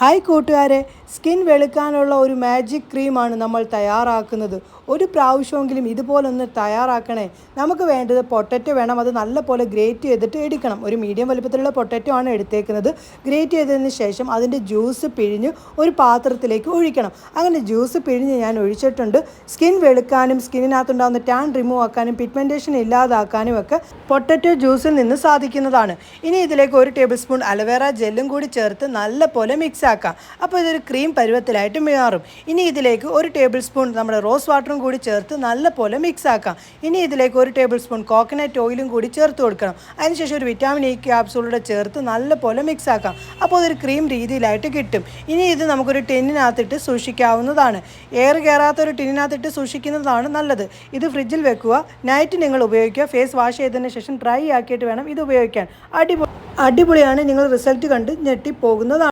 Hi കൂട്ടുകാരെ, skin വെളുക്കാനുള്ള ഒരു magic ക്രീമാണ് നമ്മൾ തയ്യാറാക്കുന്നത്. ഒരു പ്രാവശ്യമെങ്കിലും ഇതുപോലൊന്ന് തയ്യാറാക്കണേ. നമുക്ക് വേണ്ടത് പൊട്ടറ്റോ വേണം. അത് നല്ലപോലെ ഗ്രേറ്റ് ചെയ്തിട്ട് എടുക്കണം. ഒരു മീഡിയം വലുപ്പത്തിലുള്ള പൊട്ടറ്റോ ആണ് എടുത്തേക്കുന്നത്. ഗ്രേറ്റ് ചെയ്തതിന് ശേഷം അതിൻ്റെ ജ്യൂസ് പിഴിഞ്ഞ് ഒരു പാത്രത്തിലേക്ക് ഒഴിക്കണം. അങ്ങനെ ജ്യൂസ് പിഴിഞ്ഞ് ഞാൻ ഒഴിച്ചിട്ടുണ്ട്. സ്കിൻ വെളുക്കാനും സ്കിന്നിനകത്തുണ്ടാകുന്ന ടാൻ റിമൂവ് ആക്കാനും പിഗ്മെൻറ്റേഷൻ ഇല്ലാതാക്കാനും ഒക്കെ പൊട്ടറ്റോ ജ്യൂസിൽ നിന്ന് സാധിക്കുന്നതാണ്. ഇനി ഇതിലേക്ക് 1 ടേബിൾ സ്പൂൺ അലോവേറ ജെല്ലും കൂടി ചേർത്ത് നല്ലപോലെ മിക്സ് ആക്കാം. അപ്പോൾ ഇതൊരു ക്രീം പരുവത്തിലായിട്ട് മാറും. ഇനി ഇതിലേക്ക് 1 ടേബിൾ സ്പൂൺ നമ്മുടെ റോസ് വാട്ടറും കൂടി ചേർത്ത് നല്ലപോലെ മിക്സ് ആക്കാം. ഇനി ഇതിലേക്ക് 1 ടേബിൾ സ്പൂൺ കോക്കനട്ട് ഓയിലും കൂടി ചേർത്ത് കൊടുക്കണം. അതിനുശേഷം ഒരു വിറ്റാമിൻ ഇ ക്യാപ്സൂളൂടെ ചേർത്ത് നല്ലപോലെ മിക്സ് ആക്കാം. അപ്പോൾ അതൊരു ക്രീം രീതിയിലായിട്ട് കിട്ടും. ഇനി ഇത് നമുക്കൊരു ടിന്നിനകത്തിട്ട് സൂക്ഷിക്കാവുന്നതാണ്. എയർ കയറാത്തൊരു ടിന്നിനകത്തിട്ട് സൂക്ഷിക്കുന്നതാണ് നല്ലത്. ഇത് ഫ്രിഡ്ജിൽ വെക്കുക. നൈറ്റ് നിങ്ങൾ ഉപയോഗിക്കുക. ഫേസ് വാഷ് ചെയ്തതിന് ശേഷം ഡ്രൈ ആക്കിയിട്ട് വേണം ഇത് ഉപയോഗിക്കാൻ. അടിപൊളിയാണ്. നിങ്ങൾ റിസൾട്ട് കണ്ട് ഞെട്ടിപ്പോകുന്നതാണ്.